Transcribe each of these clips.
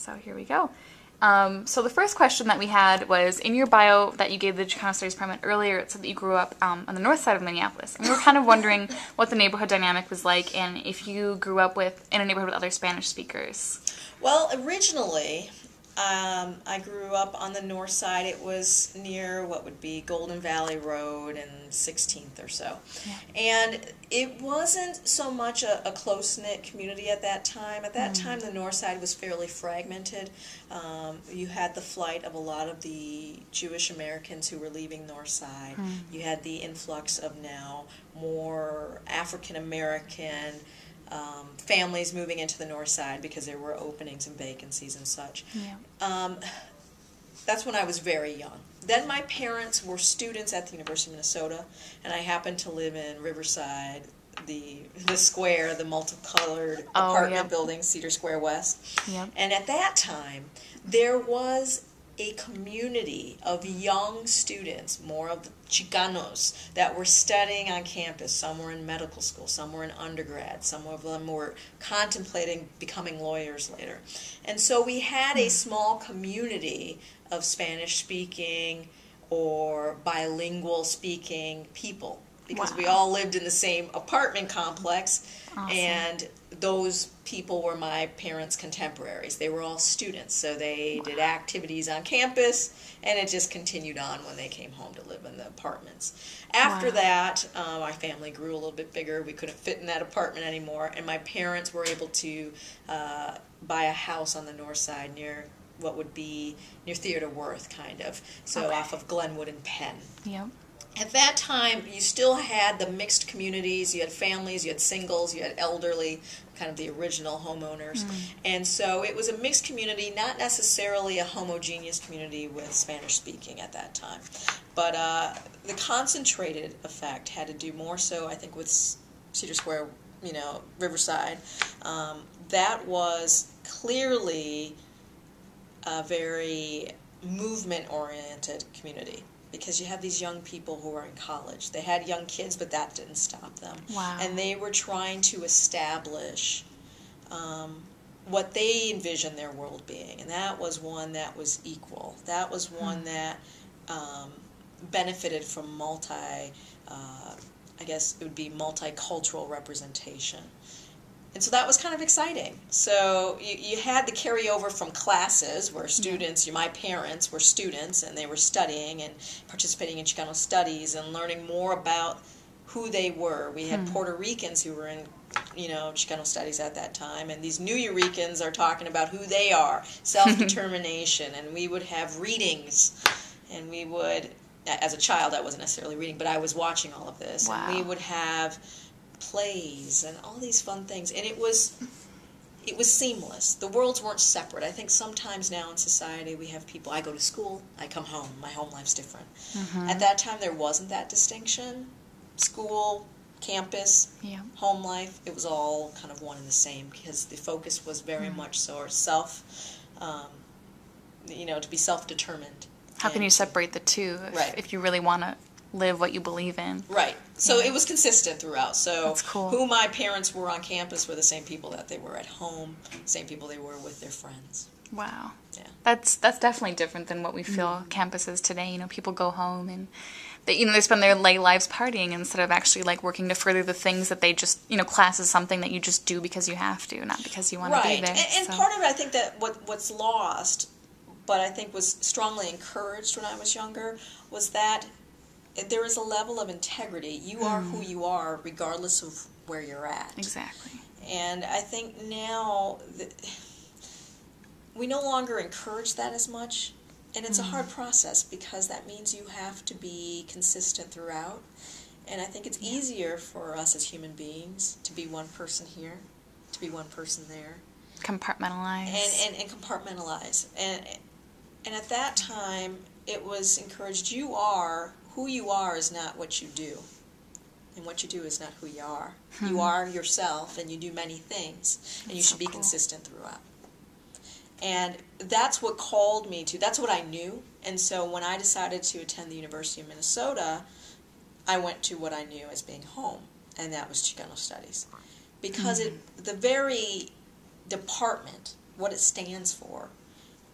So here we go. So the first question that we had was, in your bio that you gave the Chicano Studies permit earlier, it said that you grew up on the north side of Minneapolis. And we were kind of wondering what the neighborhood dynamic was like and if you grew up in a neighborhood with other Spanish speakers. Well, originally, I grew up on the north side. It was near what would be Golden Valley Road and 16th or so. Yeah. And it wasn't so much a close-knit community at that time. At that time, the north side was fairly fragmented. You had the flight of a lot of the Jewish Americans who were leaving north side. You had the influx of now more African American families moving into the north side because there were openings and vacancies and such. Yeah. That's when I was very young. Then my parents were students at the University of Minnesota, and I happened to live in Riverside, the square, the multicolored apartment building, Cedar Square West. Yep. And at that time, there was a community of young students, more of the Chicanos, that were studying on campus. Some were in medical school, some were in undergrad, some of them were contemplating becoming lawyers later. And so we had a small community of Spanish-speaking or bilingual-speaking people, because we all lived in the same apartment complex. Awesome. And those people were my parents' contemporaries. They were all students, so they did activities on campus, and it just continued on when they came home to live in the apartments. After that, my family grew a little bit bigger. We couldn't fit in that apartment anymore, and my parents were able to buy a house on the north side near what would be near Theodore Worth, kind of, so off of Glenwood and Penn. Yep. At that time, you still had the mixed communities. You had families, you had singles, you had elderly, kind of the original homeowners. And so it was a mixed community, not necessarily a homogeneous community with Spanish speaking at that time. But the concentrated effect had to do more so, I think, with Cedar Square, Riverside. That was clearly a very movement-oriented community, because you have these young people who are in college. They had young kids, but that didn't stop them. Wow. And they were trying to establish what they envisioned their world being, and that was one that was equal. That was one that benefited from I guess it would be multicultural representation. And so that was kind of exciting. So you had the carryover from classes where students, my parents were students, and they were studying and participating in Chicano Studies and learning more about who they were. We had Puerto Ricans who were in, Chicano Studies at that time, and these New Euricans are talking about who they are, self-determination, and we would have readings, and we would, as a child I wasn't necessarily reading, but I was watching all of this, and we would have plays and all these fun things, and it was seamless. The worlds weren't separate. I think sometimes now in society we have people, I go to school, I come home, my home life's different. At that time there wasn't that distinction. School, campus, home life, it was all kind of one and the same, because the focus was very much so to be self-determined. How can you separate the two if you really want to live what you believe in? Right. So it was consistent throughout. So that's cool. Who my parents were on campus were the same people that they were at home, same people they were with their friends. Wow. Yeah. That's definitely different than what we feel campuses today. People go home and they spend their lives partying instead of actually working to further the things that they just class is something that you just do because you have to, not because you want to be there. And part of it, I think that what's lost, but I think was strongly encouraged when I was younger, was that there is a level of integrity. You are who you are regardless of where you're at. Exactly. And I think now we no longer encourage that as much. And it's a hard process, because that means you have to be consistent throughout. And I think it's easier for us as human beings to be one person here, to be one person there. Compartmentalize. And compartmentalize. And at that time, it was encouraged, who you are is not what you do. And what you do is not who you are. You are yourself, and you do many things. And you should be consistent throughout. And that's what called me to, that's what I knew. And so when I decided to attend the University of Minnesota, I went to what I knew as being home, and that was Chicano Studies. Because the very department, what it stands for,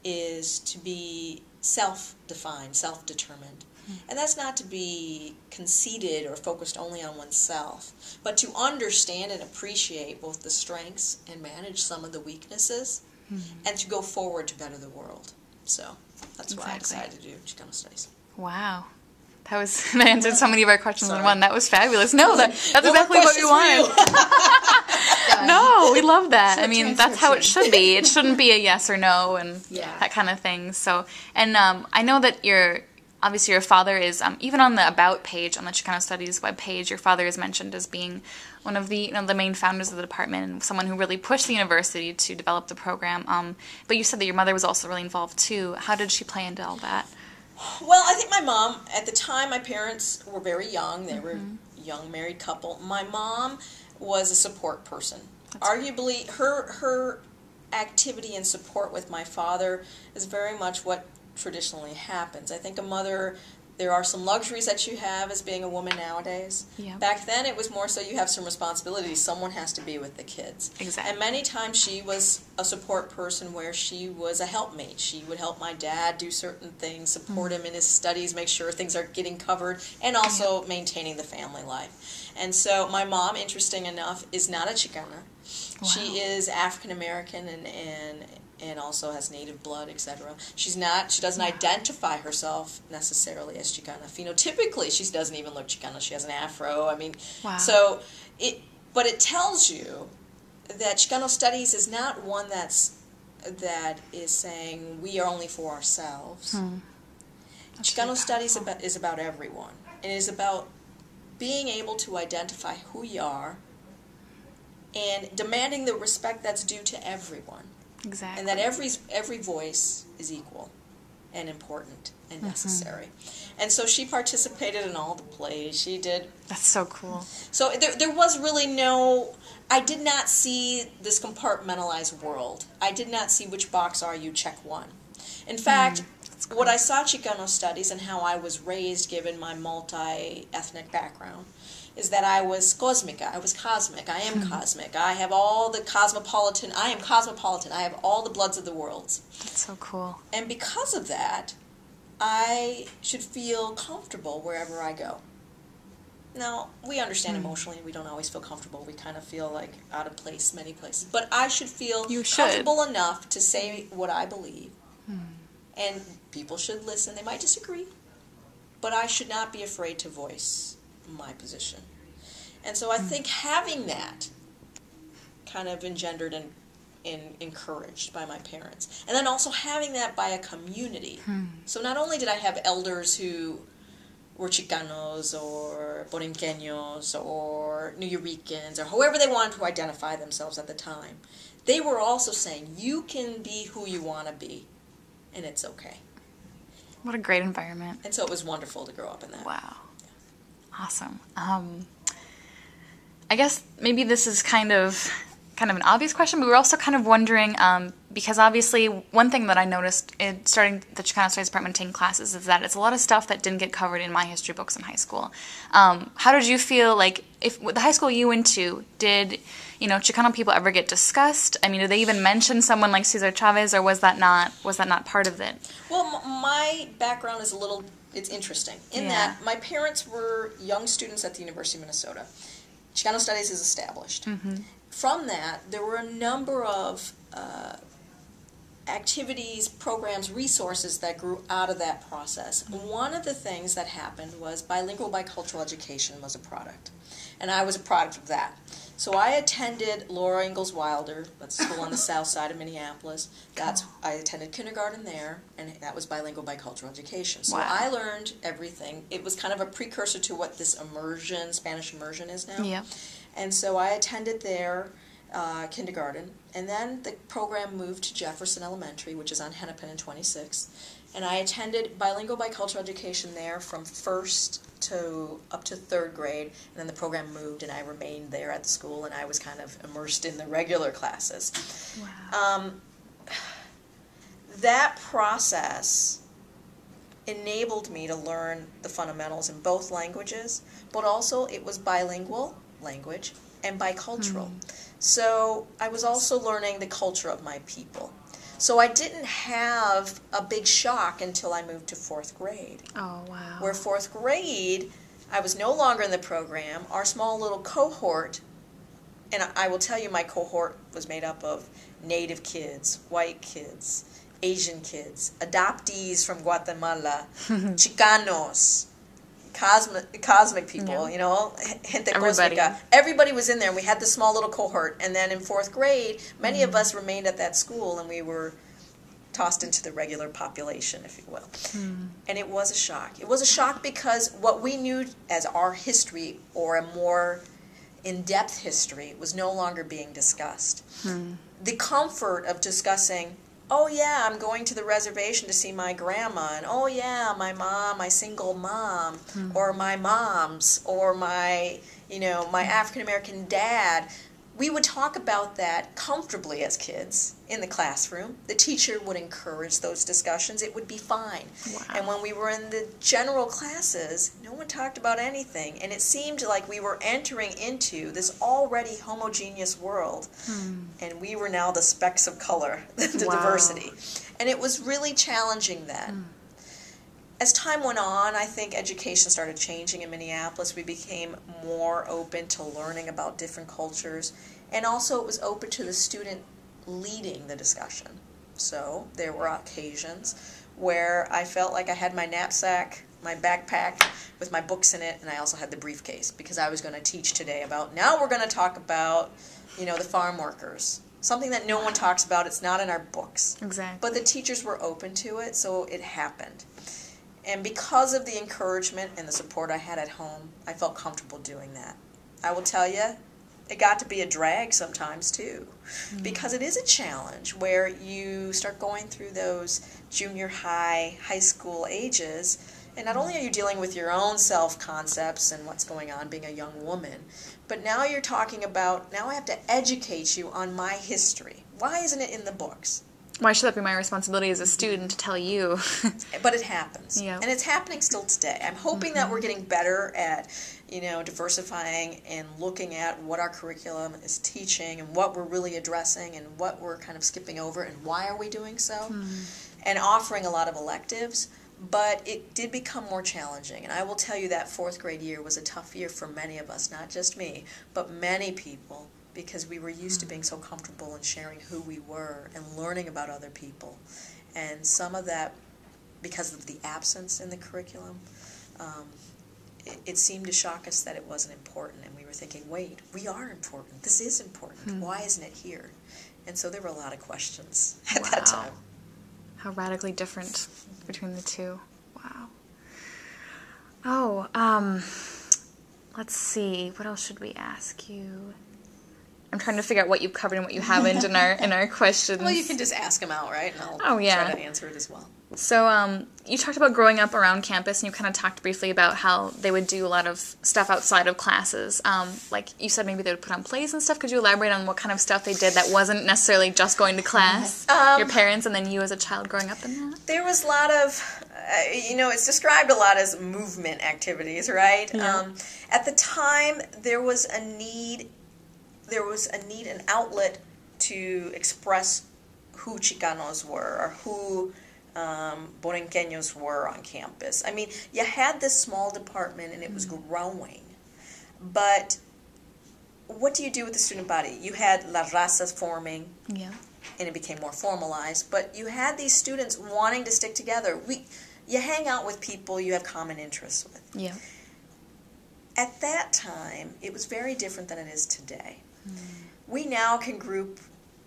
is to be self-defined, self-determined. And that's not to be conceited or focused only on oneself, but to understand and appreciate both the strengths and manage some of the weaknesses, and to go forward to better the world. So that's why I decided to do Chicano Studies. Wow. That answered so many of our questions in one. That was fabulous. No, that's exactly what we wanted. No, we love that. I mean, that's how it should be. It shouldn't be a yes or no and that kind of thing. So, and I know that obviously your father is, even on the About page on the Chicano Studies webpage, your father is mentioned as being one of the the main founders of the department and someone who really pushed the university to develop the program. But you said that your mother was also really involved too. How did she play into all that? Well, I think my mom, at the time, my parents were very young. They were a young married couple. My mom was a support person. Arguably, her activity and support with my father is very much what traditionally happens. I think a mother, there are some luxuries that you have as being a woman nowadays. Yeah. Back then, it was more so you have some responsibilities. Someone has to be with the kids. Exactly. And many times she was a support person where she was a helpmate. She would help my dad do certain things, support him in his studies, make sure things are getting covered, and also maintaining the family life. And so my mom, interesting enough, is not a Chicana. Wow. She is African American and also has native blood, etc. She doesn't identify herself necessarily as Chicana. Phenotypically, she doesn't even look Chicana. She has an afro. I mean, so but it tells you that Chicano Studies is not one that is saying we are only for ourselves. Chicano Studies is about everyone. It is about being able to identify who you are and demanding the respect that's due to everyone. Exactly. And that every voice is equal and important and necessary. And so she participated in all the plays. She did. That's so cool. So there was really I did not see this compartmentalized world. I did not see which box are you, check one. In fact, what I saw Chicano Studies and how I was raised given my multi-ethnic background is that I was cosmica. I was cosmic. I am cosmic. I have all the cosmopolitan. I am cosmopolitan. I have all the bloods of the worlds. That's so cool. And because of that, I should feel comfortable wherever I go. Now, we understand emotionally we don't always feel comfortable. We kind of feel like out of place many places. But I should feel comfortable enough to say what I believe. And people should listen. They might disagree. But I should not be afraid to voice my position. And so I think having that kind of engendered and encouraged by my parents. And then also having that by a community. So not only did I have elders who were Chicanos or Borinqueños or New Yorkers or however they wanted to identify themselves at the time, they were also saying, you can be who you want to be, and it's okay. What a great environment. And so it was wonderful to grow up in that. Wow. Awesome. I guess maybe this is kind of an obvious question, but we're also kind of wondering, because obviously one thing that I noticed in starting the Chicano Studies department taking classes is that it's a lot of stuff that didn't get covered in my history books in high school. How did you feel like, if the high school you went to, did Chicano people ever get discussed? I mean, did they even mention someone like Cesar Chavez, or was that not part of it? Well, my background is it's interesting in that my parents were young students at the University of Minnesota. Chicano Studies is established. From that, there were a number of activities, programs, resources that grew out of that process. One of the things that happened was bilingual bicultural education was a product, and I was a product of that. So I attended Laura Ingalls Wilder, that's a school on the south side of Minneapolis. I attended kindergarten there, and that was bilingual bicultural education. So I learned everything. It was kind of a precursor to what this immersion, Spanish immersion is now. Yeah. And so I attended there kindergarten, and then the program moved to Jefferson Elementary, which is on Hennepin and 26th. And I attended bilingual bicultural education there from first to up to third grade, and then the program moved, and I remained there at the school, and I was kind of immersed in the regular classes. Wow. That process enabled me to learn the fundamentals in both languages, but also it was bilingual language and bicultural. So I was also learning the culture of my people. So I didn't have a big shock until I moved to 4th grade. Oh, wow. Where 4th grade, I was no longer in the program. Our small little cohort, and I will tell you my cohort was made up of Native kids, white kids, Asian kids, adoptees from Guatemala, Chicanos, cosmic people, you know, gente cósmica. Everybody was in there, and we had this small little cohort. And then in 4th grade, many of us remained at that school, and we were tossed into the regular population, if you will. And it was a shock. It was a shock because what we knew as our history, or a more in-depth history, was no longer being discussed. The comfort of discussing, oh yeah, I'm going to the reservation to see my grandma, and oh yeah, my mom, my single mom, or my moms, or my, you know, my African-American dad. We would talk about that comfortably as kids in the classroom. The teacher would encourage those discussions. It would be fine. Wow. And when we were in the general classes, no one talked about anything. And it seemed like we were entering into this already homogeneous world. And we were now the specks of color, the diversity. And it was really challenging then. As time went on, I think education started changing in Minneapolis. We became more open to learning about different cultures, and also it was open to the student leading the discussion. So there were occasions where I felt like I had my knapsack, my backpack with my books in it, and I also had the briefcase because I was going to teach today about, now we're going to talk about, you know, the farm workers. Something that no one talks about. It's not in our books. Exactly. But the teachers were open to it, so it happened. And because of the encouragement and the support I had at home, I felt comfortable doing that. I will tell you, it got to be a drag sometimes too, because it is a challenge where you start going through those junior high, high school ages, and not only are you dealing with your own self-concepts and what's going on being a young woman, but now you're talking about, now I have to educate you on my history. Why isn't it in the books? Why should that be my responsibility as a student to tell you? But it happens. Yeah. And it's happening still today. I'm hoping that we're getting better at, you know, diversifying and looking at what our curriculum is teaching and what we're really addressing and what we're kind of skipping over and why are we doing so, and offering a lot of electives. But it did become more challenging. And I will tell you that 4th grade year was a tough year for many of us, not just me, but many people, because we were used to being so comfortable in sharing who we were and learning about other people. And some of that, because of the absence in the curriculum, it seemed to shock us that it wasn't important. And we were thinking, wait, we are important. This is important. Why isn't it here? And so there were a lot of questions at that time. How radically different between the two. Wow. Oh, let's see. What else should we ask you? I'm trying to figure out what you've covered and what you haven't in our questions. Well, you can just ask them out, right? And I'll try to answer it as well. So you talked about growing up around campus, and you kind of talked briefly about how they would do a lot of stuff outside of classes. Like you said, maybe they would put on plays and stuff. Could you elaborate on what kind of stuff they did that wasn't necessarily just going to class? Your parents and then you as a child growing up in that? There was a lot of, you know, it's described a lot as movement activities, right? Yeah. At the time, there was a need, an outlet to express who Chicanos were or who Borinqueños were on campus. I mean, you had this small department and it was growing, but what do you do with the student body? You had La Razas forming, and it became more formalized, but you had these students wanting to stick together. You hang out with people you have common interests with. Yeah. At that time, it was very different than it is today. We now can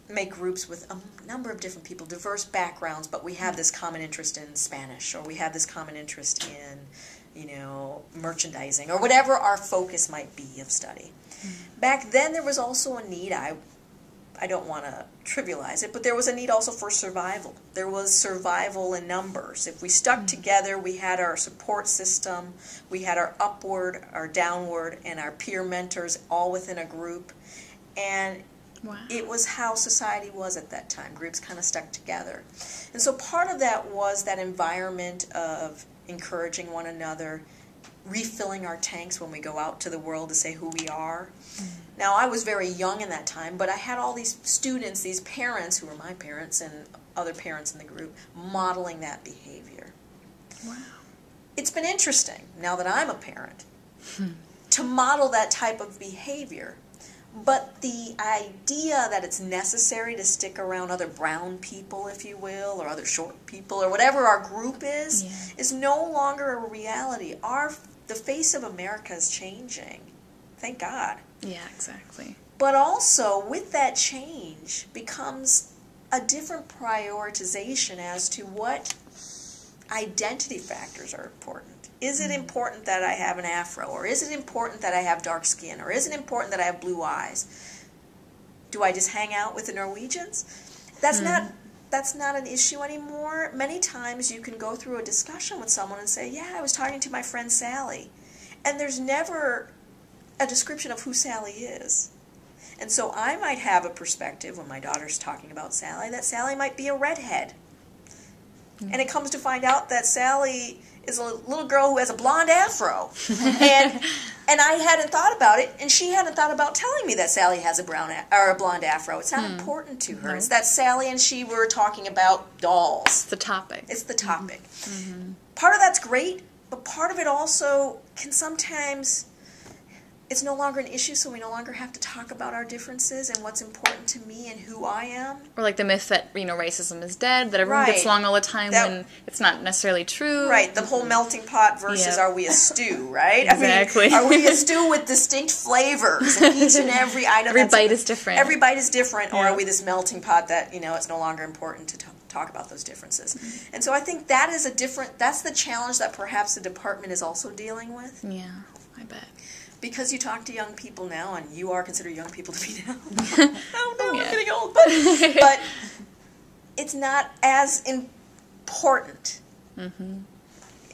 make groups with a number of different people, diverse backgrounds, but we have this common interest in Spanish, or we have this common interest in, you know, merchandising, or whatever our focus might be of study. Back then, there was also a need, I don't want to trivialize it, but there was a need also for survival. There was survival in numbers. If we stuck together, we had our support system, we had our upward, our downward, and our peer mentors all within a group. And it was how society was at that time. Groups kind of stuck together. And so part of that was that environment of encouraging one another, refilling our tanks when we go out to the world to say who we are. Now, I was very young in that time, but I had all these students, these parents who were my parents and other parents in the group, modeling that behavior. Wow. It's been interesting, now that I'm a parent, to model that type of behavior. But the idea that it's necessary to stick around other brown people, if you will, or other short people, or whatever our group is no longer a reality. The face of America is changing. Thank God. Yeah, exactly. But also, with that change, becomes a different prioritization as to what identity factors are important. Is it important that I have an afro? Or is it important that I have dark skin? Or is it important that I have blue eyes? Do I just hang out with the Norwegians? That's not an issue anymore. Many times you can go through a discussion with someone and say, yeah, I was talking to my friend Sally. And there's never a description of who Sally is. And so I might have a perspective when my daughter's talking about Sally that Sally might be a redhead. And it comes to find out that Sally is a little girl who has a blonde afro. and I hadn't thought about it, and she hadn't thought about telling me that Sally has a blonde afro. It's not important to her. It's that Sally and she were talking about dolls. It's the topic. It's the topic. Part of that's great, but part of it also can sometimes... It's no longer an issue, so we no longer have to talk about our differences and what's important to me and who I am. Or like the myth that, racism is dead, that everyone gets along all the time when it's not necessarily true. Right, the whole melting pot versus are we a stew, right? Exactly. I mean, are we a stew with distinct flavors? And each and every item... Every bite is different. Every bite is different, or are we this melting pot that, it's no longer important to talk about those differences? And so I think that is that's the challenge that perhaps the department is also dealing with. Yeah, I bet. Because you talk to young people now, and you are considered young people to me now. Oh no, Yeah. I'm getting old. But it's not as important.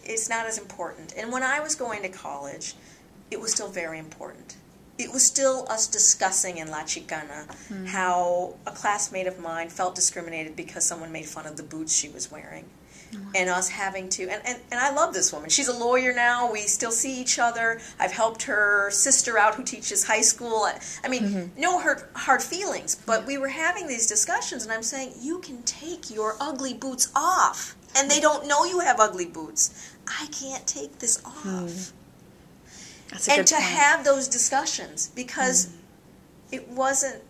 It's not as important. And when I was going to college, it was still very important. It was still us discussing in La Chicana how a classmate of mine felt discriminated because someone made fun of the boots she was wearing. And us having to, and I love this woman. She's a lawyer now. We still see each other. I've helped her sister out who teaches high school. I mean, no hard feelings. But we were having these discussions, and I'm saying, you can take your ugly boots off. And they don't know you have ugly boots. I can't take this off. That's a good and to point. have those discussions, because that wasn't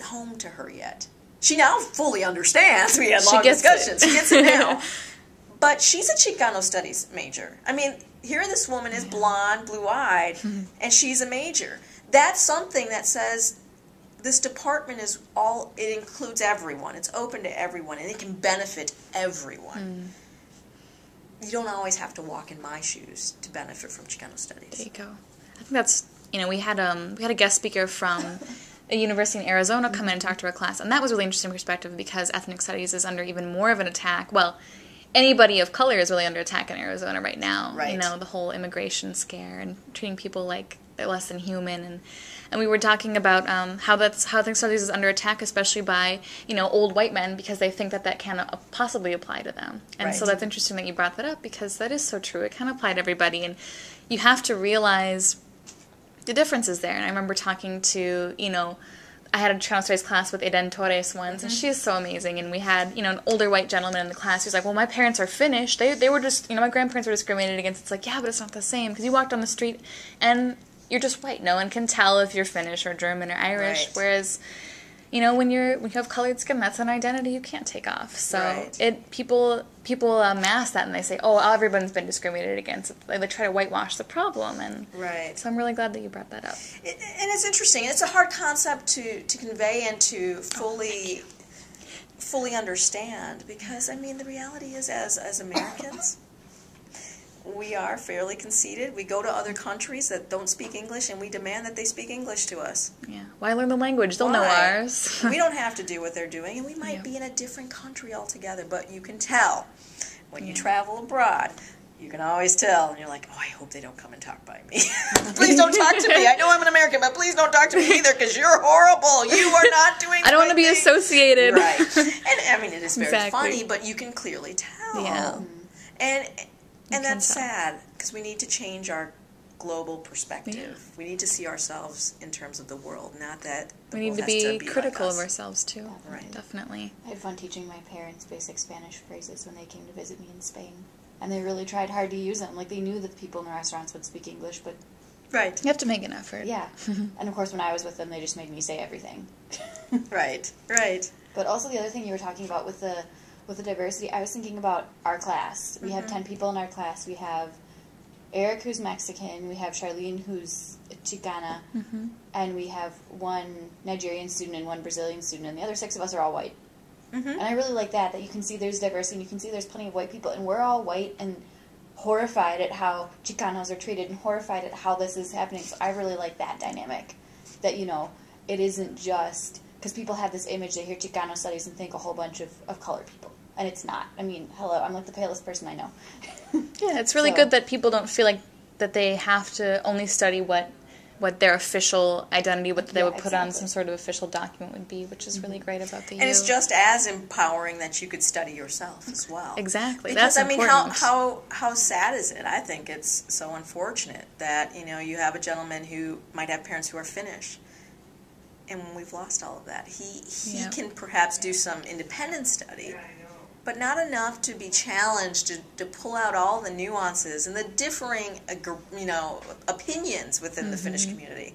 home to her yet. She now fully understands. We had long discussions. She gets it now. But she's a Chicano Studies major. I mean, here this woman is blonde, blue-eyed, and she's a major. That's something that says this department it includes everyone. It's open to everyone, and it can benefit everyone. You don't always have to walk in my shoes to benefit from Chicano Studies. There you go. I think that's, we had a guest speaker from a university in Arizona come in and talk to our class, and that was a really interesting perspective because ethnic studies is under even more of an attack. Well, anybody of color is really under attack in Arizona right now. Right. The whole immigration scare and treating people like they're less than human, and we were talking about how ethnic studies is under attack, especially by old white men, because they think that can possibly apply to them. And so that's interesting that you brought that up, because that is so true. It can apply to everybody, and you have to realize the differences there. And I remember talking to, I had a Chicano Studies class with Eden Torres once, and she's so amazing. And we had, an older white gentleman in the class who's like, well, my parents are Finnish. They were just, my grandparents were discriminated against. It's like, yeah, but it's not the same. Because you walk down the street, and you're just white. No one can tell if you're Finnish or German or Irish. Right. Whereas, when you have colored skin, that's an identity you can't take off. So people mask that, and they say, oh, everyone's been discriminated against. They try to whitewash the problem, and so I'm really glad that you brought that up. And it's interesting. It's a hard concept to convey and to fully understand, because the reality is, as Americans, we are fairly conceited. We go to other countries that don't speak English, and we demand that they speak English to us. Yeah. Why learn the language? They'll know ours. We don't have to do what they're doing, and we might be in a different country altogether, but you can tell when you travel abroad. You can always tell, and you're like, oh, I hope they don't come and talk by me. Please don't talk to me. I know I'm an American, but please don't talk to me either, because you're horrible. You are not doing I don't want to be associated. Right. And it is very funny, but you can cly tell. Yeah. And that's sad. Because we need to change our global perspective. We need to see ourselves in terms of the world, not that the We need world to has be be critical like of us. ourselves, too. Right. Definitely. I had fun teaching my parents basic Spanish phrases when they came to visit me in Spain. And they really tried hard to use them. Like, they knew that the people in the restaurants would speak English, but... Right. You have to make an effort. Yeah. And, of course, when I was with them, they just made me say everything. Right. Right. But also the other thing you were talking about with the diversity, I was thinking about our class. We have 10 people in our class. We have Eric, who's Mexican. We have Charlene, who's Chicana. And we have one Nigerian student and one Brazilian student. And the other 6 of us are all white. And I really like that you can see there's diversity and you can see there's plenty of white people. And we're all white and horrified at how Chicanos are treated and horrified at how this is happening. So I really like that dynamic. That, you know, it isn't just... Because people have this image, they hear Chicano Studies and think a whole bunch of colored people. And it's not. I mean, hello, I'm like the palest person I know. Yeah, it's really good that people don't feel like that they have to only study what their official identity, what they would put on some sort of official document would be, which is really great about the U. And it's just as empowering that you could study yourself as well. Exactly. Because, That's important. how sad is it? I think it's so unfortunate that, you know, you have a gentleman who might have parents who are Finnish. And we've lost all of that. He can perhaps do some independent study, but not enough to be challenged to pull out all the nuances and the differing, you know, opinions within the Finnish community.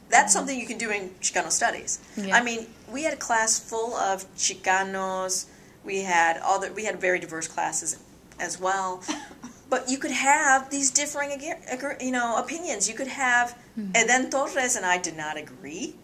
That's something you can do in Chicano Studies. Yeah. I mean, we had a class full of Chicanos. We had very diverse classes as well. But you could have these differing, you know, opinions. You could have Eden Torres and I did not agree.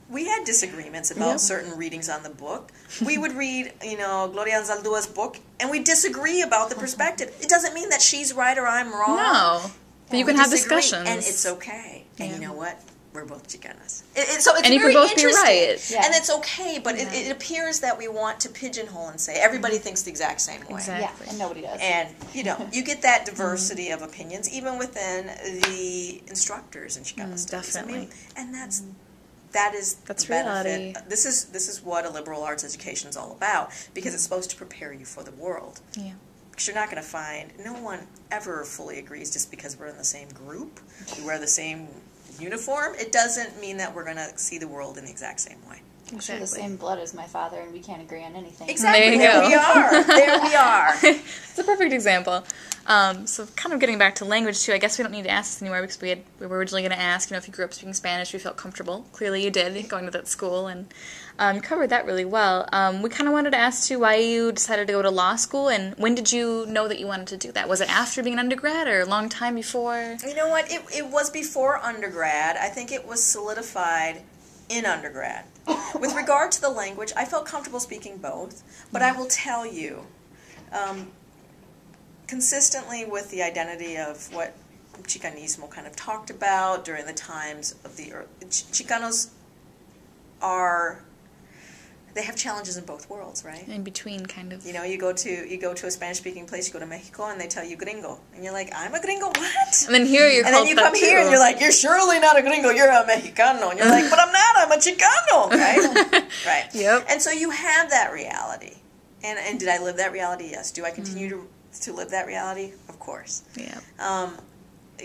We had disagreements about certain readings on the book. We would read, you know, Gloria Anzaldua's book, and we disagree about the perspective. It doesn't mean that she's right or I'm wrong. No. But you can have disagree, discussions. and it's okay. And you know what? We're both Chicanas. So it's and you can both be right. Yeah. And it's okay, but it appears that we want to pigeonhole and say everybody thinks the exact same way. Exactly. Yeah, and nobody does. And, you know, you get that diversity of opinions even within the instructors in Chicano Studies. Definitely. I mean, and that's That's the benefit. reality. This is what a liberal arts education is all about, because it's supposed to prepare you for the world. Yeah. Because you're not going to find, no one ever fully agrees just because we're in the same group, we wear the same uniform. It doesn't mean that we're going to see the world in the exact same way. We're the same blood as my father, and we can't agree on anything. Exactly. There you There we go. are. There we are. It's a perfect example. So kind of getting back to language, too, I guess we don't need to ask this anymore because we were originally going to ask, you know, if you grew up speaking Spanish, you felt comfortable. Clearly you did, going to that school, and you covered that really well. We kind of wanted to ask, too, why you decided to go to law school, and when did you know that you wanted to do that? Was it after being an undergrad or a long time before? You know what? It was before undergrad. I think it was solidified in undergrad. With regard to the language, I felt comfortable speaking both, but I will tell you, consistently with the identity of what Chicanismo kind of talked about during the times of the Chicanos they have challenges in both worlds, right? In between, kind of. You know, you go to a Spanish-speaking place, you go to Mexico, and they tell you gringo, and you're like, I'm a gringo, what? And then here you're And called then you that come here too. and you're like, you're surely not a gringo, you're a Mexicano. And you're like, but I'm not, I'm a Chicano, right? Right. Yep. And so you have that reality. And did I live that reality? Yes. Do I continue to live that reality? Of course. Yeah.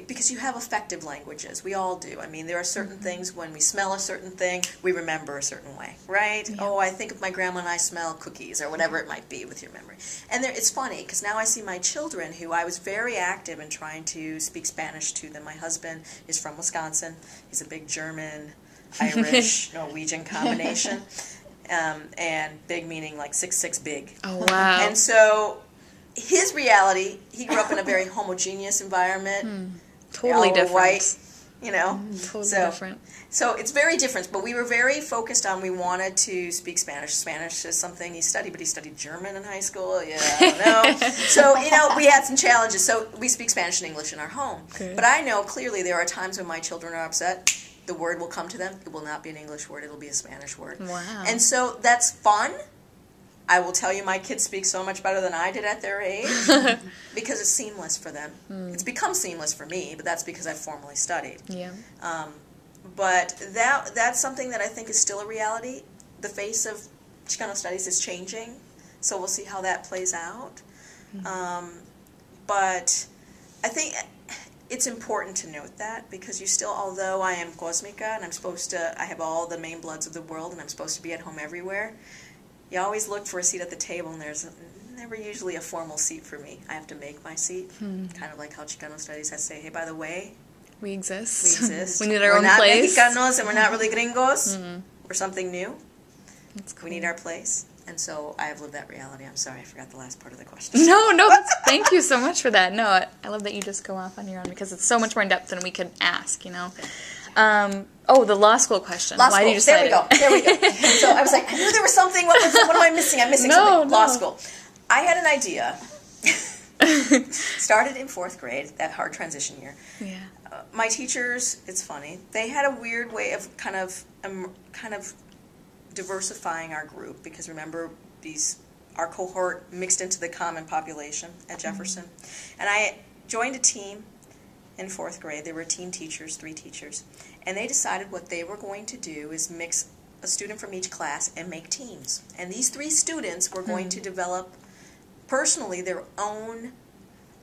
Because you have effective languages. We all do. I mean, there are certain things when we smell a certain thing, we remember a certain way, right? Yeah. Oh, I think of my grandma and I smell cookies, or whatever it might be with your memory. And it's funny, because now I see my children, who I was very active in trying to speak Spanish to them. My husband is from Wisconsin. He's a big German, Irish, Norwegian combination. And big meaning like 6'6" big. Oh, wow. And so his reality, he grew up in a very homogeneous environment. Totally all different. White, you know. Totally so, different. So it's very different, but we were very focused on, we wanted to speak Spanish. Spanish is something he studied, but he studied German in high school. Yeah, I don't know. So, you know, we had some challenges. So we speak Spanish and English in our home. Okay. But I know clearly there are times when my children are upset. The word will come to them. It will not be an English word. It'll be a Spanish word. Wow. And so that's fun. I will tell you, my kids speak so much better than I did at their age because it's seamless for them. It's become seamless for me, but that's because I've formally studied. Yeah. But that's something that I think is still a reality. The face of Chicano Studies is changing, so we'll see how that plays out. But I think it's important to note that, because you still, although I am Cosmica and I have all the main bloods of the world and I'm supposed to be at home everywhere, you always look for a seat at the table, and there's never usually a formal seat for me. I have to make my seat, kind of like how Chicano Studies has to say, hey, by the way, we exist. We exist. We need our we're own not place. Mexicanos and we're not really gringos. We're something new. That's cool. We need our place. And so I have lived that reality. I'm sorry, I forgot the last part of the question. No, thank you so much for that. No, I love that you just go off on your own, because it's so much more in depth than we could ask, you know. The law school question. Law Why school. did you decide There we go. So I was like, I knew there was something. What am I missing? I'm missing something. Law school. I had an idea. Started in 4th grade, that hard transition year. Yeah. My teachers, it's funny, they had a weird way of kind of diversifying our group, because remember, our cohort mixed into the common population at Jefferson. And I joined a team in 4th grade. There were team teachers, 3 teachers, and they decided what they were going to do is mix a student from each class and make teams. And these 3 students were going to develop personally their own,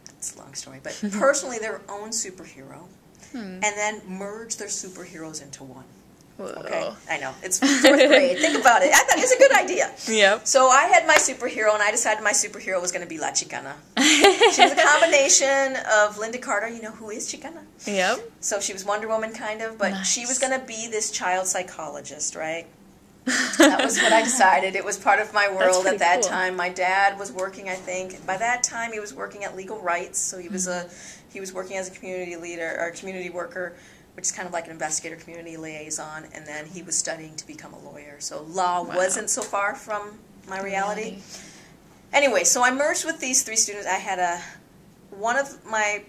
it's a long story, but personally their own superhero, and then merge their superheroes into one. Whoa. Okay, I know, it's 4th grade. Think about it. I thought it was a good idea. Yep. So I had my superhero, and I decided my superhero was going to be La Chicana. She was a combination of Linda Carter. You know who is Chicana? Yep. So she was Wonder Woman, kind of, but she was going to be this child psychologist, right? That was what I decided. It was part of my world at that time. My dad was working, I think. By that time, he was working at Legal Rights, so he was working as a community leader, or community worker, which is kind of like an investigator, community liaison, and then he was studying to become a lawyer. So law wasn't so far from my reality. Anyway, so I merged with these 3 students. I had one of my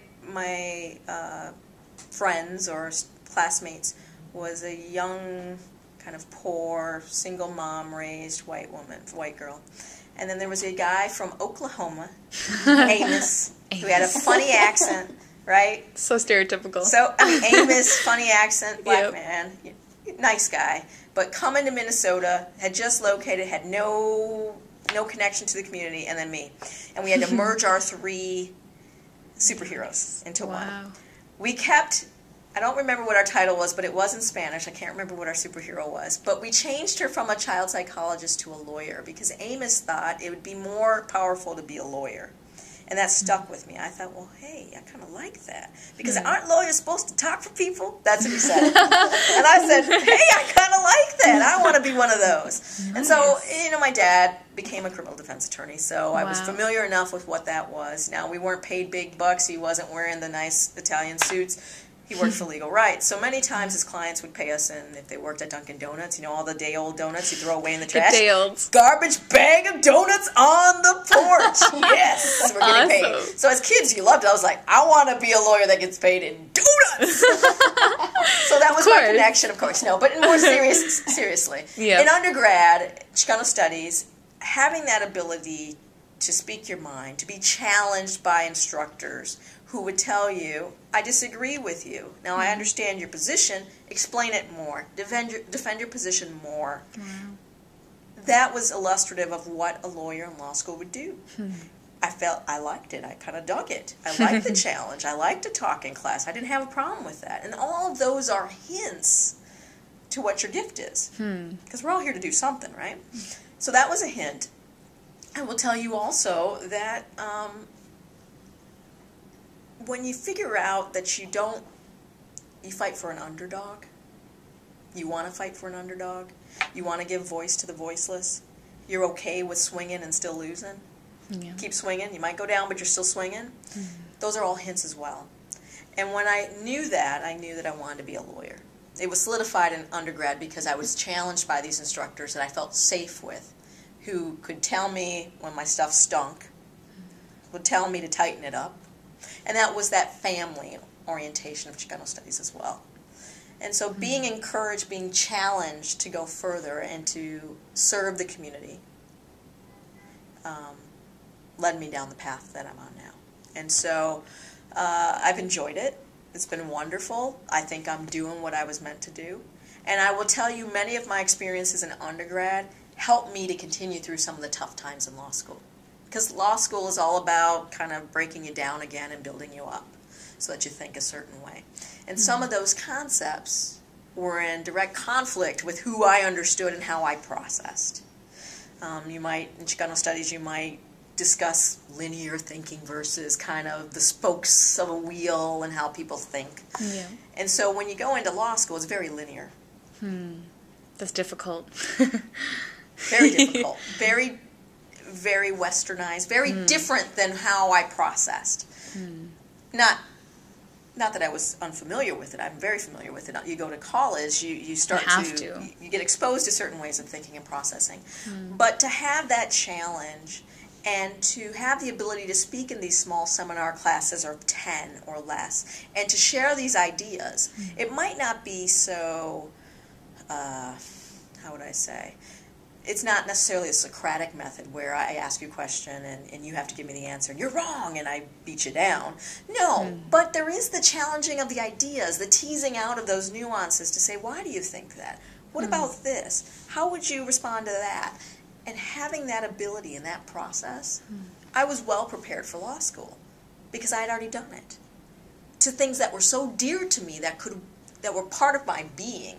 friends or classmates was a young, kind of poor, single mom raised white girl. And then there was a guy from Oklahoma, Amos, who had a funny accent. Right? So stereotypical. So, Amos, funny accent, black man, nice guy, but coming to Minnesota, had just located, had no connection to the community, and then me. And we had to merge our 3 superheroes into one. We kept, I don't remember what our title was, but it was in Spanish. I can't remember what our superhero was. But we changed her from a child psychologist to a lawyer, because Amos thought it would be more powerful to be a lawyer. And that stuck with me. I thought, well, hey, I kind of like that. Because aren't lawyers supposed to talk for people? That's what he said. And I said, hey, I kind of like that. I want to be one of those. And so, my dad became a criminal defense attorney, so I was familiar enough with what that was. Now, we weren't paid big bucks. He wasn't wearing the nice Italian suits. He worked for Legal Rights. So many times his clients would pay us in, if they worked at Dunkin' Donuts, all the day-old donuts you throw away in the trash. The day-olds. Garbage bag of donuts on the porch. Yes, we're getting paid. So as kids, you loved it. I was like, I want to be a lawyer that gets paid in donuts. So that was my connection, of course. No, but more seriously. Yep. In undergrad, Chicano Studies, having that ability to speak your mind, to be challenged by instructors who would tell you, I disagree with you. Now, I understand your position. Explain it more. Defend your position more. That was illustrative of what a lawyer in law school would do. I liked it. I kind of dug it. I liked the challenge. I liked to talk in class. I didn't have a problem with that. And all of those are hints to what your gift is. Because we're all here to do something, right? So that was a hint. I will tell you also that when you figure out that you fight for an underdog, you want to fight for an underdog, you want to give voice to the voiceless, you're okay with swinging and still losing, keep swinging, you might go down but you're still swinging, those are all hints as well. And when I knew that I wanted to be a lawyer. It was solidified in undergrad because I was challenged by these instructors that I felt safe with, who could tell me when my stuff stunk, would tell me to tighten it up. And that was that family orientation of Chicano Studies as well. And so being encouraged, being challenged to go further and to serve the community led me down the path that I'm on now. And so I've enjoyed it. It's been wonderful. I think I'm doing what I was meant to do. And I will tell you, many of my experiences in undergrad helped me to continue through some of the tough times in law school. Because law school is all about kind of breaking you down again and building you up. so that you think a certain way. And some of those concepts were in direct conflict with who I understood and how I processed. You might, in Chicano Studies, you might discuss linear thinking versus kind of the spokes of a wheel and how people think. Yeah. And so when you go into law school, it's very linear. That's difficult. Very difficult. Very, very westernized. Very different than how I processed. Not that I was unfamiliar with it. I'm very familiar with it. You go to college, you start you get exposed to certain ways of thinking and processing. But to have that challenge and to have the ability to speak in these small seminar classes of 10 or less and to share these ideas, it might not be so, how would I say, it's not necessarily a Socratic method where I ask you a question and you have to give me the answer and you're wrong and I beat you down. No, but there is the challenging of the ideas, the teasing out of those nuances to say, why do you think that? What about this? How would you respond to that? And having that ability in that process, I was well prepared for law school because I had already done it. To things that were so dear to me that were part of my being.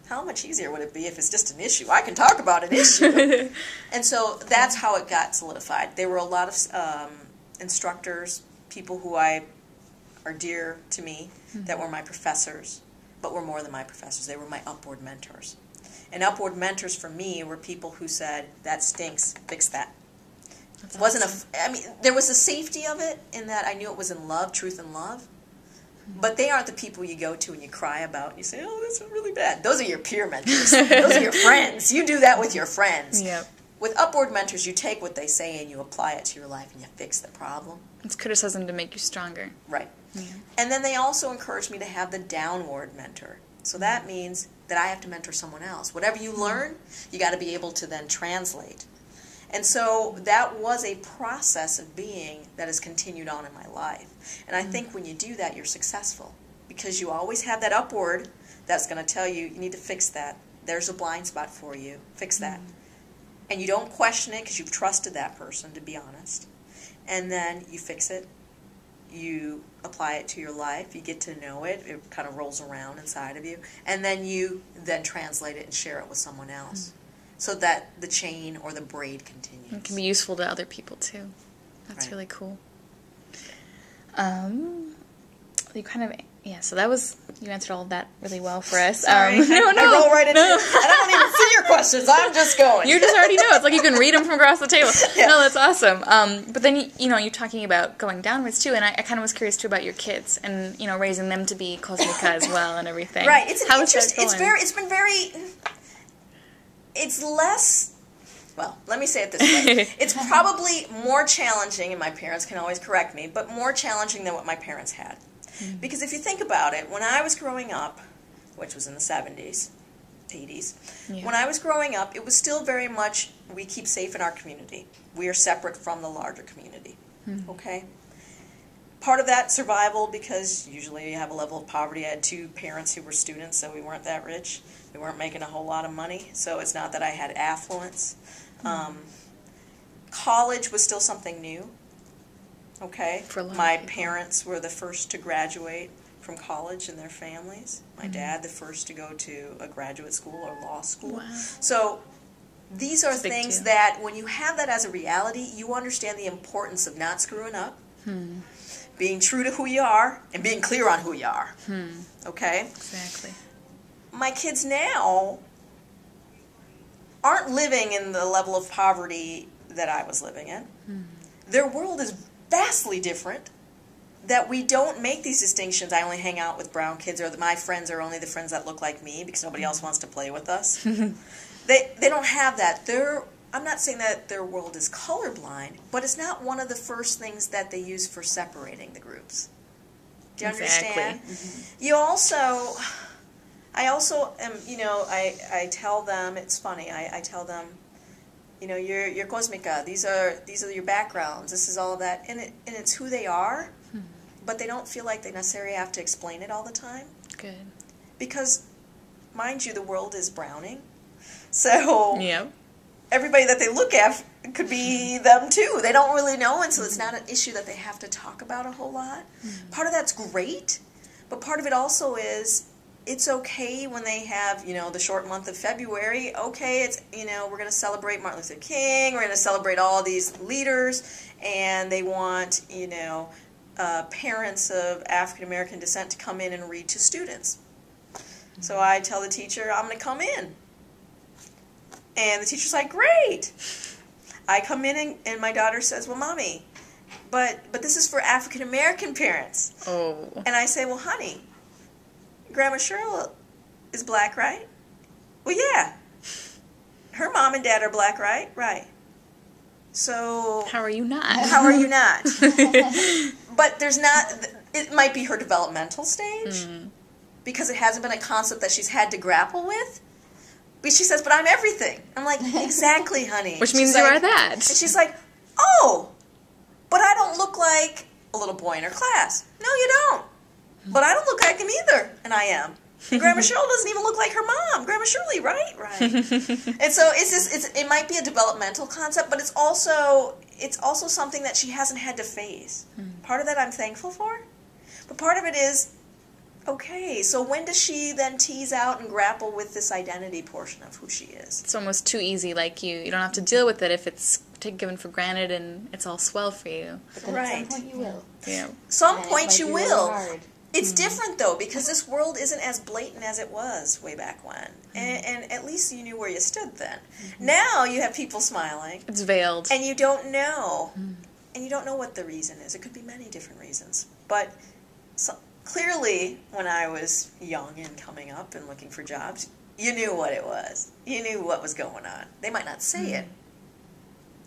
How much easier would it be if it's just an issue? I can talk about an issue. And so that's how it got solidified. There were a lot of instructors, people who are dear to me, that were my professors, but were more than my professors. They were my upward mentors. And upward mentors for me were people who said, that stinks, fix that. That's It wasn't awesome. I mean, there was a safety of it in that I knew it was in love, truth and love. But they aren't the people you go to and you cry about. You say, oh, that's really bad. Those are your peer mentors. Those are your friends. You do that with your friends. Yep. With upward mentors, you take what they say and you apply it to your life and you fix the problem. It's criticism to make you stronger. Right. Yeah. And then they also encourage me to have the downward mentor. So that means that I have to mentor someone else. Whatever you learn, you got to be able to then translate. And so that was a process of being that has continued on in my life. And I think when you do that, you're successful. Because you always have that upward that's going to tell you, you need to fix that. There's a blind spot for you. Fix that. And you don't question it because you've trusted that person, to be honest. And then you fix it. You apply it to your life. You get to know it. It kind of rolls around inside of you. And then you then translate it and share it with someone else. So that the chain or the braid continues. It can be useful to other people too. That's Right. really cool. You kind of, yeah, so that was, you answered all of that really well for us. Sorry, I roll right into it. And I don't even see your questions. I'm just going. You just already know. It's like you can read them from across the table. Yeah. No, that's awesome. But then, you're talking about going downwards too, and I kind of was curious too about your kids and, raising them to be cosmica as well and everything. Right. It's How is that going? It's less, well, let me say it this way. It's probably more challenging, and my parents can always correct me, but more challenging than what my parents had. Because if you think about it, when I was growing up, which was in the 70s, 80s, when I was growing up, it was still very much, we keep safe in our community. We are separate from the larger community. Okay? Part of that, survival, because usually you have a level of poverty. I had two parents who were students, so we weren't that rich. We weren't making a whole lot of money, so it's not that I had affluence. College was still something new. Okay? For a lot of My people. parents were the first to graduate from college in their families. My dad, the first to go to a graduate school or law school. Wow. So these are That's big things too. that, when you have that as a reality, you understand the importance of not screwing up, being true to who you are, and being clear on who you are. Okay? Exactly. My kids now aren't living in the level of poverty that I was living in. Their world is vastly different, that we don't make these distinctions. I only hang out with brown kids, or my friends are only the friends that look like me because nobody else wants to play with us. They don't have that. I'm not saying that their world is colorblind, but it's not one of the first things that they use for separating the groups. Do you understand? You also... I also am, I tell them, it's funny, I tell them, you're cosmica, these are your backgrounds, this is all of that, and it's who they are, but they don't feel like they necessarily have to explain it all the time. Good. Because, mind you, the world is browning, so Yeah. everybody that they look at could be them too. They don't really know, and so it's not an issue that they have to talk about a whole lot. Part of that's great, but part of it also is it's okay when they have, the short month of February. Okay, it's, we're going to celebrate Martin Luther King, we're going to celebrate all these leaders, and they want, parents of African American descent to come in and read to students. So I tell the teacher, I'm going to come in. And the teacher's like, great. I come in and my daughter says, well, Mommy, but this is for African American parents. Oh. And I say, well, honey, Grandma Cheryl is black, right? Well, yeah. Her mom and dad are black, right? Right. So How are you not? How are you not? But there's not, it might be her developmental stage, because it hasn't been a concept that she's had to grapple with. But she says, but I'm everything. I'm like, exactly, honey. Which means you are that. And she's like, oh, but I don't look like a little boy in her class. No, you don't. But I don't look like him either. And I am. And Grandma Cheryl doesn't even look like her mom. Grandma Shirley, right? Right. And so it might be a developmental concept, but it's also something that she hasn't had to face. Part of that I'm thankful for. But part of it is, okay, so when does she then tease out and grapple with this identity portion of who she is? It's almost too easy. Like you don't have to deal with it if it's given for granted and it's all swell for you. But then Right. at some point you will. Yeah. Some point you Really will. hard. It's different, though, because this world isn't as blatant as it was way back when. And at least you knew where you stood then. Now you have people smiling. It's veiled. And you don't know. And you don't know what the reason is. It could be many different reasons. But clearly, when I was young and coming up and looking for jobs, you knew what it was. You knew what was going on. They might not say it.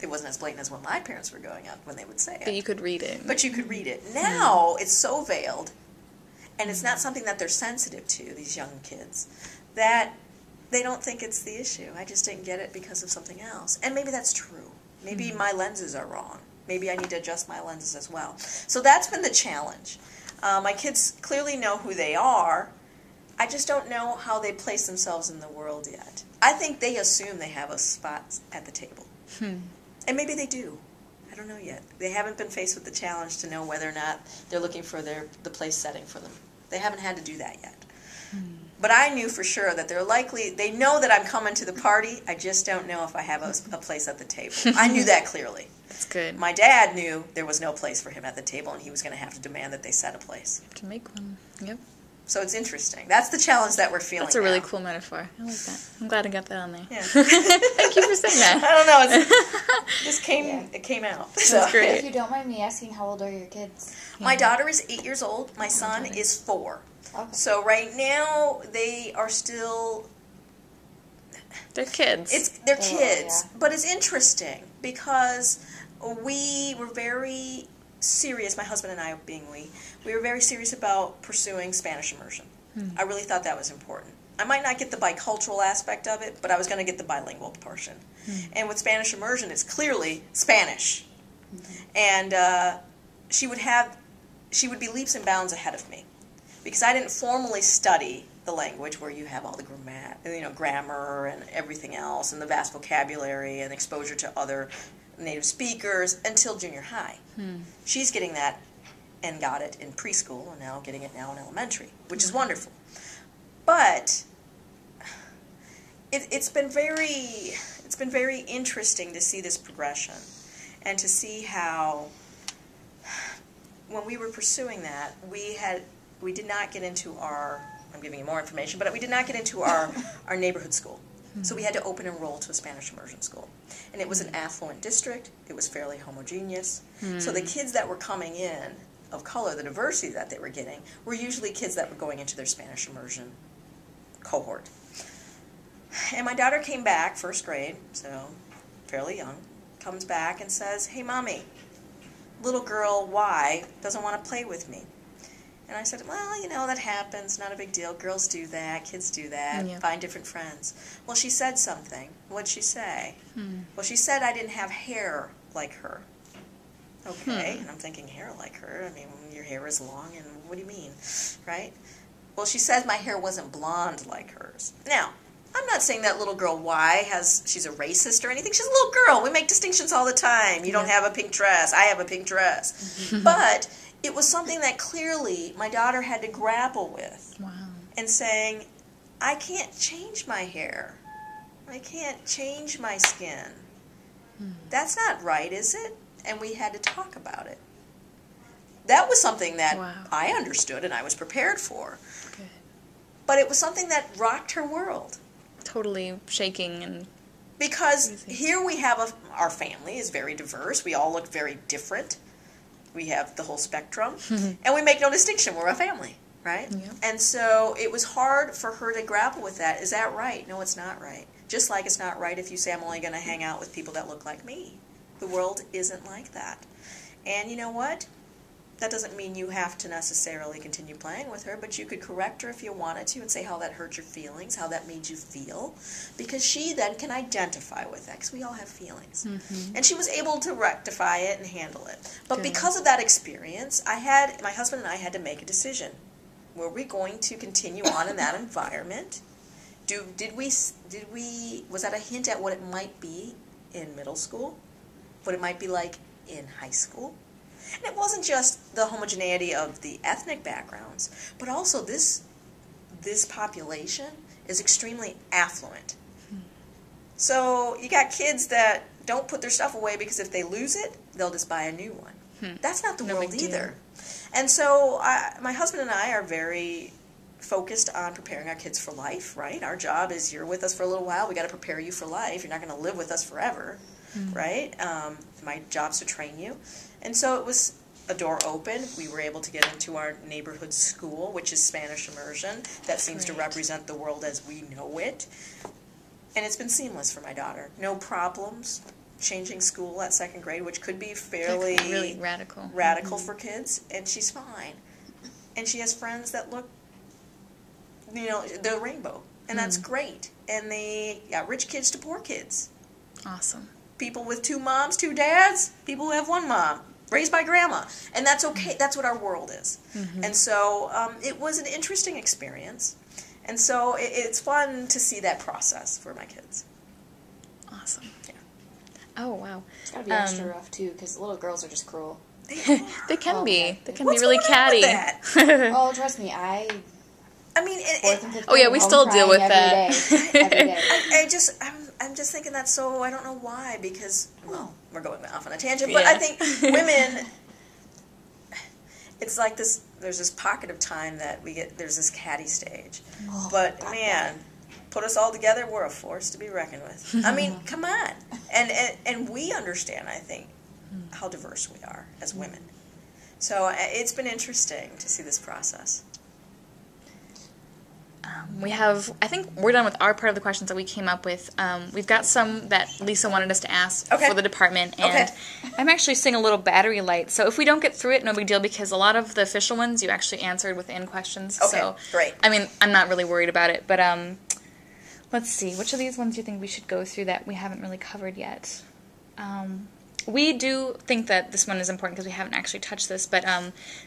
It wasn't as blatant as when my parents were growing up when they would say it. But you could read it. But you could read it. Now, it's so veiled. And it's not something that they're sensitive to, these young kids, that they don't think it's the issue. I just didn't get it because of something else. And maybe that's true. Maybe my lenses are wrong. Maybe I need to adjust my lenses as well. So that's been the challenge. My kids clearly know who they are. I just don't know how they place themselves in the world yet. I think they assume they have a spot at the table. And maybe they do. I don't know yet. They haven't been faced with the challenge to know whether or not they're looking for the place setting for them. They haven't had to do that yet. But I knew for sure that they know that I'm coming to the party. I just don't know if I have a place at the table. I knew that clearly. That's good. My dad knew there was no place for him at the table, and he was going to have to demand that they set a place. To make one. Yep. So it's interesting. That's the challenge that we're feeling. That's a really now. cool metaphor. I like that. I'm glad I got that on there. Yeah. Thank you for saying that. I don't know. It came out. So. That's great. If you don't mind me asking, how old are your kids? My daughter is 8 years old. My son is 4. Okay. So right now they are still. They're kids. They're Oh, kids, yeah. but it's interesting because we were very serious. My husband and I, being we were very serious about pursuing Spanish immersion. I really thought that was important. I might not get the bicultural aspect of it, but I was going to get the bilingual portion. And with Spanish immersion, it's clearly Spanish, and she would be leaps and bounds ahead of me, because I didn't formally study the language where you have all the grammar and everything else, and the vast vocabulary and exposure to other native speakers until junior high. She's getting that and got it in preschool, and now getting it now in elementary, which is wonderful. But it's been very interesting to see this progression, and to see how when we were pursuing that, we did not get into I'm giving you more information, but we did not get into our neighborhood school. So we had to open enroll to a Spanish immersion school. And it was an affluent district. It was fairly homogeneous. So the kids that were coming in of color, the diversity that they were getting, were usually kids that were going into their Spanish immersion cohort. And my daughter came back, first grade, so fairly young, comes back and says, "Hey, Mommy, little girl Y doesn't want to play with me." And I said, well, that happens, not a big deal. Girls do that, kids do that, find different friends. Well, she said something. What'd she say? Well, she said I didn't have hair like her. Okay, and I'm thinking, hair like her? I mean, your hair is long, and what do you mean, right? Well, she said my hair wasn't blonde like hers. Now, I'm not saying that little girl Y she's a racist or anything. She's a little girl. We make distinctions all the time. You don't have a pink dress. I have a pink dress. But it was something that clearly my daughter had to grapple with. Wow. And saying, I can't change my hair. I can't change my skin. That's not right, is it? And we had to talk about it. That was something that I understood and I was prepared for. Good. But it was something that rocked her world. Totally shaking and... Because here we have our family is very diverse. We all look very different. We have the whole spectrum. And we make no distinction. We're a family, right? Yeah. And so it was hard for her to grapple with that. Is that right? No, it's not right. Just like it's not right if you say I'm only going to hang out with people that look like me. The world isn't like that. And you know what? That doesn't mean you have to necessarily continue playing with her, but you could correct her if you wanted to and say how that hurt your feelings, how that made you feel, because she then can identify with that, because we all have feelings. And she was able to rectify it and handle it. But because of that experience, my husband and I had to make a decision. Were we going to continue on in that environment? Was that a hint at what it might be in middle school? What it might be like in high school? And it wasn't just the homogeneity of the ethnic backgrounds, but also this population is extremely affluent. So you got kids that don't put their stuff away because if they lose it, they'll just buy a new one. That's not the world either. And so my husband and I are very focused on preparing our kids for life, right? Our job is you're with us for a little while. We got to prepare you for life. You're not going to live with us forever, right? My job's to train you. And so it was a door open. We were able to get into our neighborhood school, which is Spanish immersion. That seems to represent the world as we know it. And it's been seamless for my daughter. No problems changing school at second grade, which could be fairly really radical for kids. And she's fine. And she has friends that look, the rainbow. And that's great. And they got rich kids to poor kids. Awesome. People with 2 moms, 2 dads, people who have 1 mom, raised by grandma. And that's okay. That's what our world is. And so it was an interesting experience. And so it's fun to see that process for my kids. Awesome. Yeah. Oh, wow. It's got to be extra rough, too, because little girls are just cruel. They can be. They can What's be really going on with catty. that? Oh, trust me, Oh, yeah, we still deal with that. Every day. I'm just thinking that, so I don't know why, because, well, we're going off on a tangent, but I think women, it's like this, there's this pocket of time that there's this catty stage. But, man, put us all together, we're a force to be reckoned with. I mean, come on. And we understand, I think, how diverse we are as women. So it's been interesting to see this process. I think we're done with our part of the questions that we came up with. We've got some that Lisa wanted us to ask for the department, and I'm actually seeing a little battery light, so if we don't get through it, no big deal, because a lot of the official ones you actually answered within questions. Okay, so, great. I mean, I'm not really worried about it, but let's see, which of these ones do you think we should go through that we haven't really covered yet? We do think that this one is important because we haven't actually touched this, but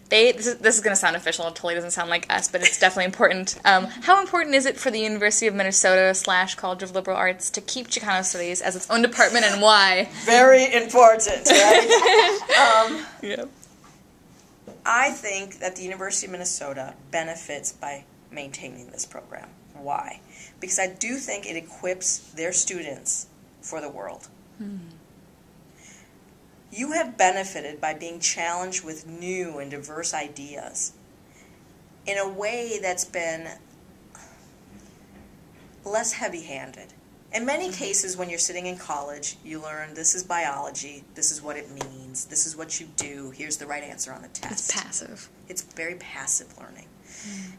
this is going to sound official. It totally doesn't sound like us, but it's definitely important. How important is it for the University of Minnesota / College of Liberal Arts to keep Chicano Studies as its own department, and why? Very important, right? Yeah. I think that the University of Minnesota benefits by maintaining this program. Why? Because I do think it equips their students for the world. You have benefited by being challenged with new and diverse ideas in a way that's been less heavy-handed. In many cases, when you're sitting in college, you learn this is biology, this is what it means, this is what you do, here's the right answer on the test. It's passive. It's very passive learning.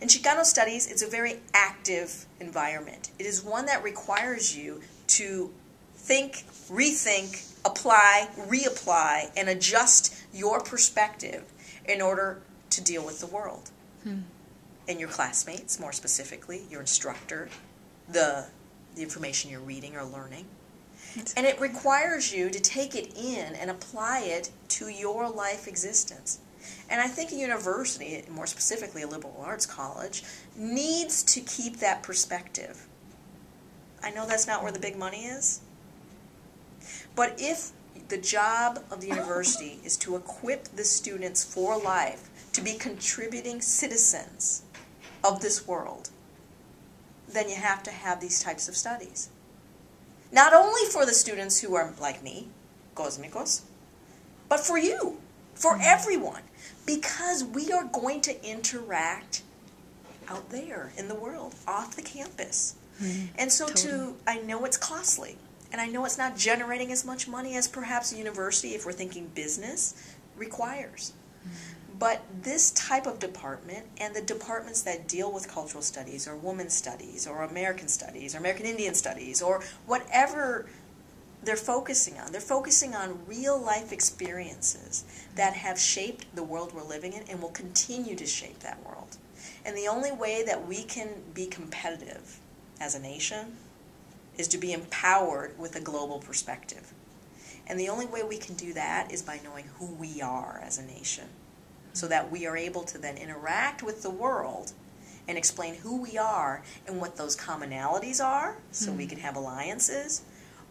In Chicano Studies, it's a very active environment. It is one that requires you to think, rethink, apply, reapply, and adjust your perspective in order to deal with the world. And your classmates, more specifically, your instructor, the information you're reading or learning. And it requires you to take it in and apply it to your life existence. And I think a university, more specifically a liberal arts college, needs to keep that perspective. I know that's not where the big money is. But if the job of the university is to equip the students for life to be contributing citizens of this world, then you have to have these types of studies. Not only for the students who are like me, cósmicos, but for you, for everyone, because we are going to interact out there in the world, off the campus. And so I know it's costly, and I know it's not generating as much money as perhaps a university, if we're thinking business, requires. But this type of department, and the departments that deal with cultural studies, or women's studies, or American studies, or American Indian studies, or whatever they're focusing on real life experiences that have shaped the world we're living in and will continue to shape that world. And the only way that we can be competitive as a nation is to be empowered with a global perspective. And the only way we can do that is by knowing who we are as a nation, so that we are able to then interact with the world and explain who we are and what those commonalities are, so we can have alliances,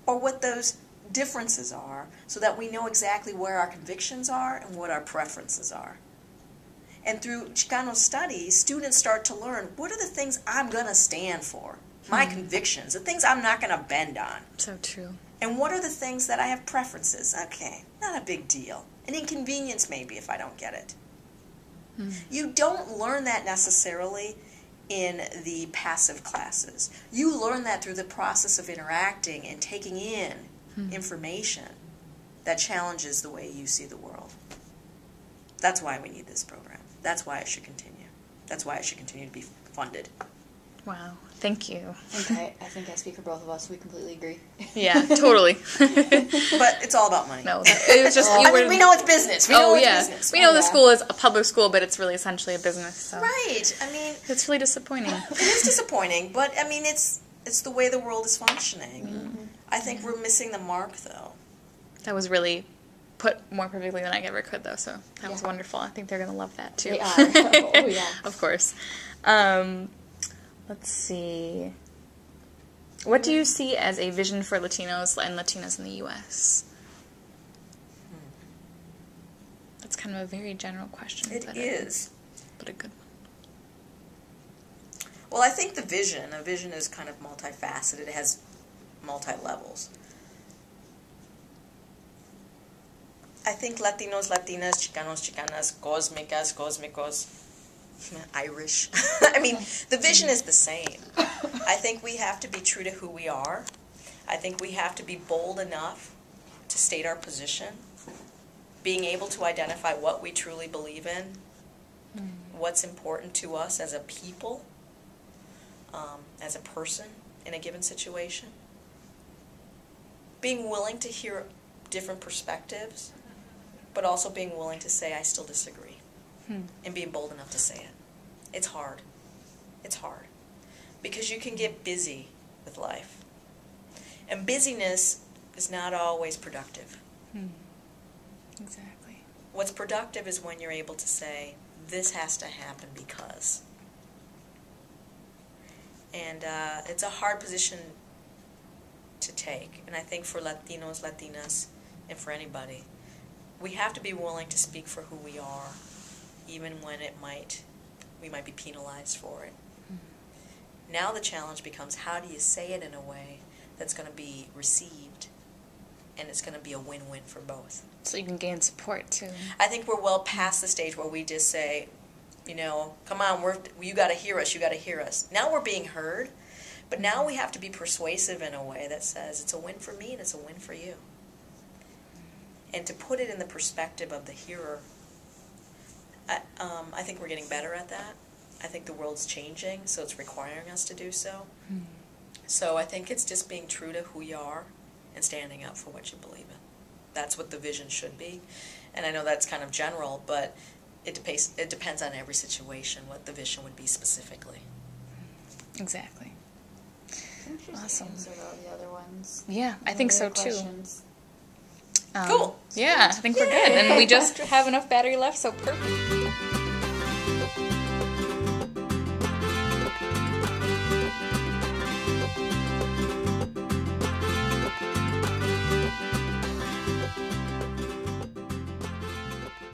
or what those differences are, so that we know exactly where our convictions are and what our preferences are. And through Chicano Studies, students start to learn, what are the things I'm going to stand for? My convictions, the things I'm not going to bend on. So true. And what are the things that I have preferences? Okay, not a big deal. An inconvenience maybe if I don't get it. You don't learn that necessarily in the passive classes. You learn that through the process of interacting and taking in information that challenges the way you see the world. That's why we need this program. That's why it should continue. That's why it should continue to be funded. Wow. Thank you. Okay, I think I speak for both of us. We completely agree. Yeah, totally. But it's all about money. No, it was just... we know it's business. We know it's business. We know the school is a public school, but it's really essentially a business. So. Right. I mean... It's really disappointing. It is disappointing, but, I mean, it's the way the world is functioning. I think we're missing the mark, though. That was really put more perfectly than I ever could, though, so that was wonderful. I think they're going to love that, too. They are. Oh, yeah. Of course. Let's see. What do you see as a vision for Latinos and Latinas in the U.S.? That's kind of a very general question. It is. But a good one. Well, I think a vision is kind of multifaceted. It has multi-levels. I think Latinos, Latinas, Chicanos, Chicanas, cósmicas, cósmicos, Irish. I mean, the vision is the same. I think we have to be true to who we are. I think we have to be bold enough to state our position, being able to identify what we truly believe in, what's important to us as a people, as a person in a given situation, being willing to hear different perspectives, but also being willing to say, I still disagree. And being bold enough to say it. It's hard. It's hard. Because you can get busy with life. And busyness is not always productive. Exactly. What's productive is when you're able to say, this has to happen because. And it's a hard position to take. And I think for Latinos, Latinas, and for anybody, we have to be willing to speak for who we are, even when we might be penalized for it. Now the challenge becomes, how do you say it in a way that's going to be received and it's going to be a win-win for both? So you can gain support, too. I think we're well past the stage where we just say, come on, you got to hear us, you got to hear us. Now we're being heard, but now we have to be persuasive in a way that says, it's a win for me and it's a win for you. And to put it in the perspective of the hearer, I think we're getting better at that. I think the world's changing, so it's requiring us to do so. So I think it's just being true to who you are and standing up for what you believe in. That's what the vision should be. And I know that's kind of general, but it depends on every situation what the vision would be specifically. Exactly. Awesome. Answered all the other ones. Yeah, I think so, too. Questions. Cool. Yeah, I think we're good. And we just have enough battery left, so perfect.